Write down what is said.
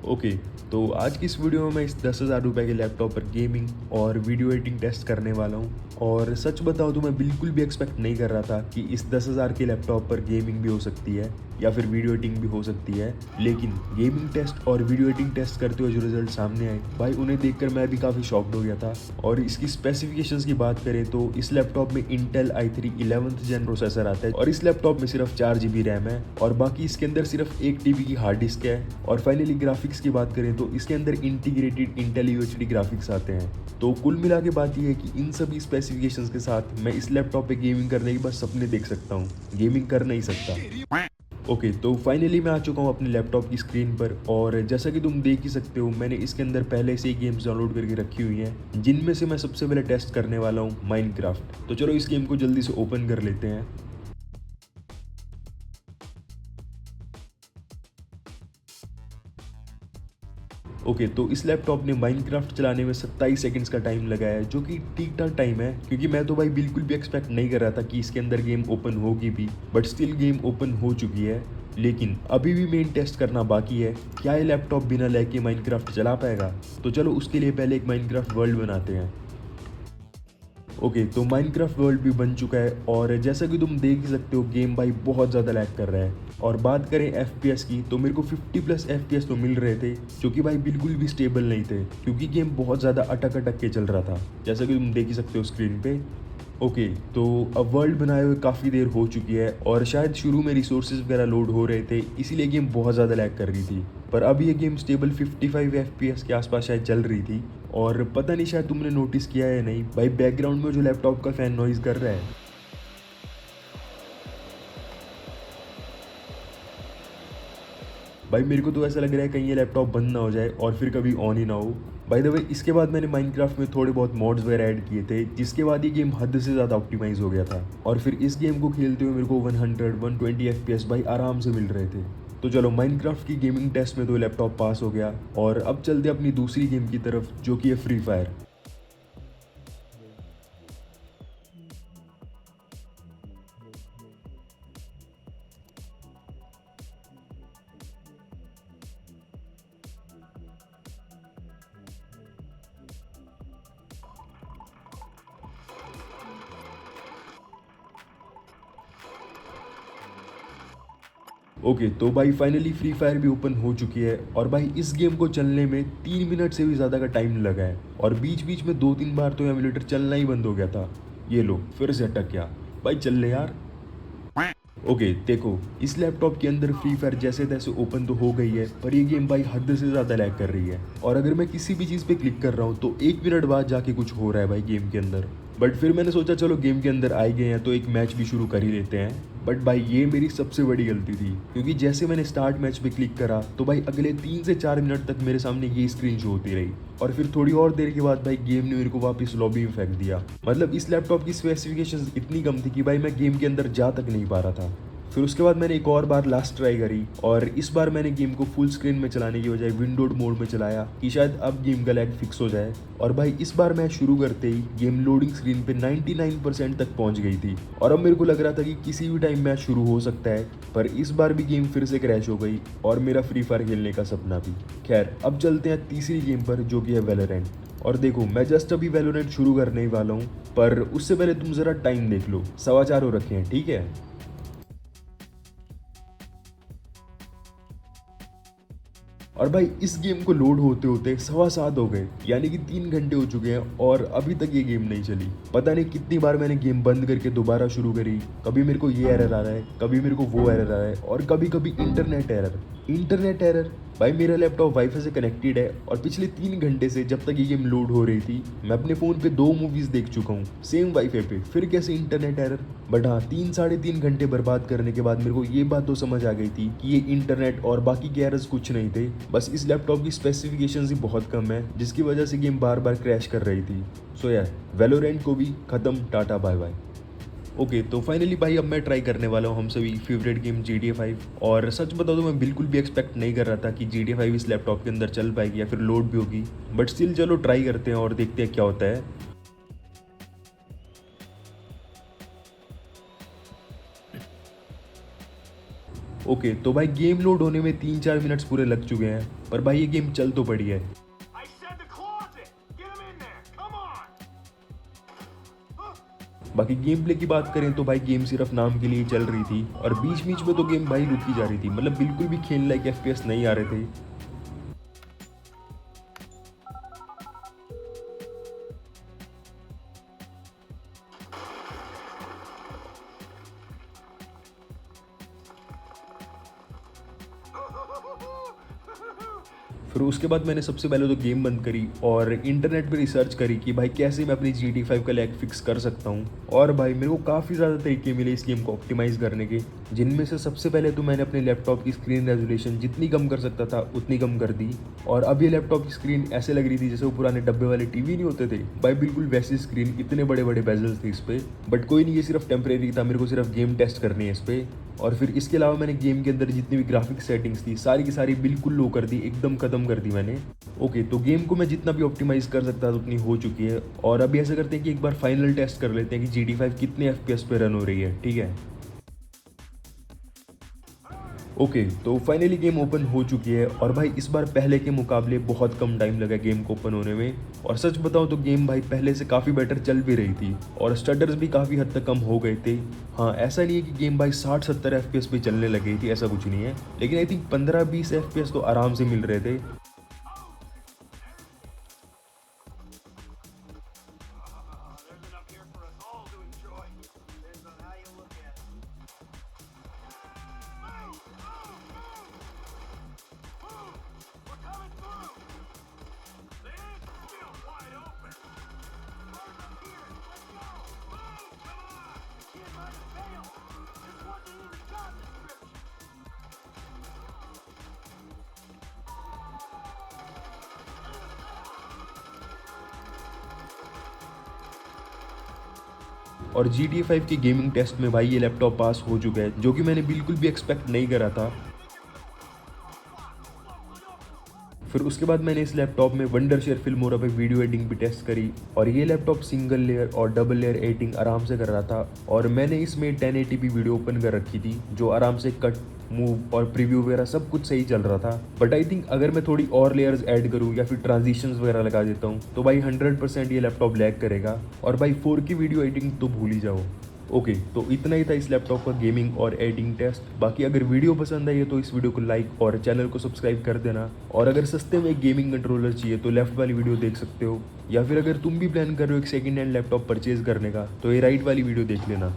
Okay, तो आज की इस वीडियो में मैं इस 10,000 रुपये के लैपटॉप पर गेमिंग और वीडियो एडिटिंग टेस्ट करने वाला हूँ। और सच बताऊँ तो मैं बिल्कुल भी एक्सपेक्ट नहीं कर रहा था कि इस 10,000 के लैपटॉप पर गेमिंग भी हो सकती है या फिर वीडियो एडिटिंग भी हो सकती है। लेकिन गेमिंग टेस्ट और वीडियो एडिटिंग टेस्ट करते हुए जो रिजल्ट सामने आए भाई, उन्हें देखकर मैं भी काफ़ी शॉक्ड हो गया था। और इसकी स्पेसिफिकेशंस की बात करें तो इस लैपटॉप में इंटेल i3 11th जेन प्रोसेसर आता है और इस लैपटॉप में सिर्फ 4 GB रैम है और बाकी इसके अंदर सिर्फ 1 TB की हार्ड डिस्क है। और फाइनली ग्राफिक्स की बात करें तो इसके अंदर इंटीग्रेटेड इंटेल UHD ग्राफिक्स आते हैं। तो कुल मिला के बात यह है कि इन सभी स्पेसिफिकेशंस के साथ मैं इस लैपटॉप पे गेमिंग करने के बस सपने देख सकता हूँ, गेमिंग कर नहीं सकता। ओके, तो फाइनली मैं आ चुका हूँ अपने लैपटॉप की स्क्रीन पर और जैसा कि तुम देख ही सकते हो मैंने इसके अंदर पहले से ही गेम्स डाउनलोड करके रखी हुई हैं, जिनमें से मैं सबसे पहले टेस्ट करने वाला हूँ माइनक्राफ्ट। तो चलो इस गेम को जल्दी से ओपन कर लेते हैं। ओके, तो इस लैपटॉप ने माइनक्राफ्ट चलाने में 27 सेकंड्स का टाइम लगाया है, जो कि ठीक ठाक टाइम है क्योंकि मैं तो भाई बिल्कुल भी एक्सपेक्ट नहीं कर रहा था कि इसके अंदर गेम ओपन होगी भी, बट स्टिल गेम ओपन हो चुकी है। लेकिन अभी भी मेन टेस्ट करना बाकी है, क्या ये लैपटॉप बिना लैग के माइनक्राफ्ट चला पाएगा। तो चलो उसके लिए पहले एक माइनक्राफ्ट वर्ल्ड बनाते हैं। ओके, तो माइनक्राफ्ट वर्ल्ड भी बन चुका है और जैसा कि तुम देख ही सकते हो गेम भाई बहुत ज़्यादा लैग कर रहा है। और बात करें FPS की तो मेरे को 50+ FPS तो मिल रहे थे, जो कि भाई बिल्कुल भी स्टेबल नहीं थे क्योंकि गेम बहुत ज़्यादा अटक अटक के चल रहा था, जैसा कि तुम देख ही सकते हो स्क्रीन पे। ओके, तो अब वर्ल्ड बनाए हुए काफ़ी देर हो चुकी है और शायद शुरू में रिसोर्सेज वगैरह लोड हो रहे थे, इसीलिए गेम बहुत ज़्यादा लैग कर रही थी। पर अब ये गेम स्टेबल 55 FPS के आसपास शायद चल रही थी। और पता नहीं शायद तुमने नोटिस किया है या नहीं भाई, बैकग्राउंड में जो लैपटॉप का फ़ैन नॉइज़ कर रहा है भाई, मेरे को तो ऐसा लग रहा है कहीं ये लैपटॉप बंद ना हो जाए और फिर कभी ऑन ही ना हो। बाय द वे, इसके बाद मैंने माइनक्राफ्ट में थोड़े बहुत मॉड्स वगैरह ऐड किए थे, जिसके बाद ये गेम हद से ज़्यादा ऑप्टिमाइज हो गया था और फिर इस गेम को खेलते हुए मेरे को 100-120 FPS भाई आराम से मिल रहे थे। तो चलो, माइनक्राफ्ट की गेमिंग टेस्ट में तो लैपटॉप पास हो गया और अब चलते अपनी दूसरी गेम की तरफ, जो कि है फ्री फायर। ओके, तो भाई फाइनली फ्री फायर भी ओपन हो चुकी है और भाई इस गेम को चलने में 3 मिनट से भी ज़्यादा का टाइम लगा है और बीच बीच में 2-3 बार तो एमुलेटर चलना ही बंद हो गया था। ये लो फिर से अटक गया। भाई चल ले यार। ओके, देखो इस लैपटॉप के अंदर फ्री फायर जैसे तैसे ओपन तो हो गई है, पर ये गेम भाई हद से ज़्यादा लैग कर रही है और अगर मैं किसी भी चीज़ पे क्लिक कर रहा हूँ तो 1 मिनट बाद जाके कुछ हो रहा है भाई गेम के अंदर। बट फिर मैंने सोचा चलो गेम के अंदर आए गए हैं तो एक मैच भी शुरू कर ही लेते हैं। बट भाई ये मेरी सबसे बड़ी गलती थी क्योंकि जैसे मैंने स्टार्ट मैच पे क्लिक करा तो भाई अगले 3 से 4 मिनट तक मेरे सामने ये स्क्रीन शो होती रही और फिर थोड़ी और देर के बाद भाई गेम ने मेरे को वापस लॉबी में फेंक दिया। मतलब इस लैपटॉप की स्पेसिफिकेशंस इतनी कम थी कि भाई मैं गेम के अंदर जा तक नहीं पा रहा था। फिर उसके बाद मैंने एक और बार लास्ट ट्राई करी और इस बार मैंने गेम को फुल स्क्रीन में चलाने की बजाय विंडोड मोड में चलाया कि शायद अब गेम का लैग फिक्स हो जाए। और भाई इस बार मैं शुरू करते ही गेम लोडिंग स्क्रीन पे 99% तक पहुंच गई थी और अब मेरे को लग रहा था कि किसी भी टाइम मैच शुरू हो सकता है। पर इस बार भी गेम फिर से क्रैश हो गई और मेरा फ्री फायर खेलने का सपना भी। खैर, अब चलते हैं तीसरी गेम पर, जो कि है वैलोरेंट। और देखो मैं जस्ट अभी वैलोरेंट शुरू करने ही वाला हूँ, पर उससे पहले तुम ज़रा टाइम देख लो, 4:15 हो रखे हैं, ठीक है। और भाई इस गेम को लोड होते होते 7:15 हो गए, यानी कि 3 घंटे हो चुके हैं और अभी तक ये गेम नहीं चली। पता नहीं कितनी बार मैंने गेम बंद करके दोबारा शुरू करी, कभी मेरे को ये एरर आ रहा है, कभी मेरे को वो एरर आ रहा है और कभी कभी इंटरनेट एरर। भाई मेरा लैपटॉप वाईफाई से कनेक्टेड है और पिछले 3 घंटे से जब तक ये गेम लोड हो रही थी मैं अपने फ़ोन पे 2 मूवीज़ देख चुका हूँ सेम वाईफाई पे, फिर कैसे इंटरनेट एरर। बट हाँ, 3-3.5 घंटे बर्बाद करने के बाद मेरे को ये बात तो समझ आ गई थी कि ये इंटरनेट और बाकी के एरर्स कुछ नहीं थे, बस इस लैपटॉप की स्पेसिफिकेशंस ही बहुत कम है जिसकी वजह से गेम बार बार क्रैश कर रही थी। सो यार, वैलोरेंट को भी ख़त्म, टाटा बाय बाय। ओके, तो फाइनली भाई अब मैं ट्राई करने वाला हूँ हम सभी फेवरेट गेम GTA 5। और सच बताओ तो मैं बिल्कुल भी एक्सपेक्ट नहीं कर रहा था कि GTA 5 इस लैपटॉप के अंदर चल पाएगी या फिर लोड भी होगी, बट स्टिल चलो ट्राई करते हैं और देखते हैं क्या होता है। ओके तो भाई गेम लोड होने में 3-4 मिनट्स पूरे लग चुके हैं, पर भाई ये गेम चल तो पड़ी है। I said the closet! Get him in there! Come on! बाकी गेम प्ले की बात करें तो भाई गेम सिर्फ नाम के लिए चल रही थी, और बीच बीच में तो गेम भाई रुकी जा रही थी, मतलब बिल्कुल भी खेलने लायक FPS नहीं आ रहे थे। फिर उसके बाद मैंने सबसे पहले तो गेम बंद करी और इंटरनेट पे रिसर्च करी कि भाई कैसे मैं अपनी GT5 का लैग फिक्स कर सकता हूँ। और भाई मेरे को काफ़ी ज़्यादा तरीके मिले इस गेम को ऑप्टिमाइज़ करने के, जिनमें से सबसे पहले तो मैंने अपने लैपटॉप की स्क्रीन रेजोल्यूशन जितनी कम कर सकता था उतनी कम कर दी। और अब ये लैपटॉप की स्क्रीन ऐसे लग रही थी जैसे वो पुराने डब्बे वाले TV नहीं होते थे भाई, बिल्कुल वैसी स्क्रीन, इतने बड़े बड़े बेजल्स थे इस पर। बट कोई नहीं, ये सिर्फ टेम्परेरी था, मेरे को सिर्फ गेम टेस्ट करनी है इस पर। और फिर इसके अलावा मैंने गेम के अंदर जितनी भी ग्राफिक सेटिंग्स थी सारी की सारी बिल्कुल लो कर दी, एकदम ख़त्म कर दी मैंने। ओके तो गेम को मैं जितना भी ऑप्टिमाइज़ कर सकता था उतनी हो चुकी है। और अभी ऐसा करते हैं कि एक बार फाइनल टेस्ट कर लेते हैं कि GT5 कितने FPS पे रन हो रही है, ठीक है। ओके तो फाइनली गेम ओपन हो चुकी है, और भाई इस बार पहले के मुकाबले बहुत कम टाइम लगा गेम को ओपन होने में। और सच बताऊं तो गेम भाई पहले से काफ़ी बेटर चल भी रही थी, और स्टडर्स भी काफ़ी हद तक कम हो गए थे। हाँ ऐसा नहीं है कि गेम भाई 60-70 FPS पे चलने लगी थी, ऐसा कुछ नहीं है, लेकिन आई थिंक 15-20 FPS तो आराम से मिल रहे थे। There's enough here for us all to enjoy. Depends on how you look at it. Move! We're coming through! It is still wide open! Cars up here! Let's go! Move! Come on! Kid might have failed! This wasn't in the job description! और GTA 5 के gaming test में भाई ये laptop पास हो चुका है, जो कि मैंने बिल्कुल भी एक्सपेक्ट नहीं करा था। फिर उसके बाद मैंने इस लैपटॉप में वंडरशेयर फिल्मोरा पे वीडियो एडिटिंग भी टेस्ट करी, और ये लैपटॉप सिंगल लेयर और डबल लेयर एडिटिंग आराम से कर रहा था। और मैंने इसमें 1080p वीडियो ओपन कर रखी थी, जो आराम से कट, मूव और प्रीव्यू वगैरह सब कुछ सही चल रहा था। बट आई थिंक अगर मैं थोड़ी और लेयर्स ऐड करूँ या फिर ट्रांजिशंस वगैरह लगा देता हूँ तो भाई 100% ये लैपटॉप लैग करेगा, और भाई 4K वीडियो एडिटिंग तो भूल ही जाओ। ओके तो इतना ही था इस लैपटॉप का गेमिंग और एडिटिंग टेस्ट। बाकी अगर वीडियो पसंद आई है तो इस वीडियो को लाइक और चैनल को सब्सक्राइब कर देना। और अगर सस्ते में एक गेमिंग कंट्रोलर चाहिए तो लेफ्ट वाली वीडियो देख सकते हो, या फिर अगर तुम भी प्लान कर रहे हो एक सेकंड हैंड लैपटॉप परचेज करने का तो ये राइट वाली वीडियो देख लेना।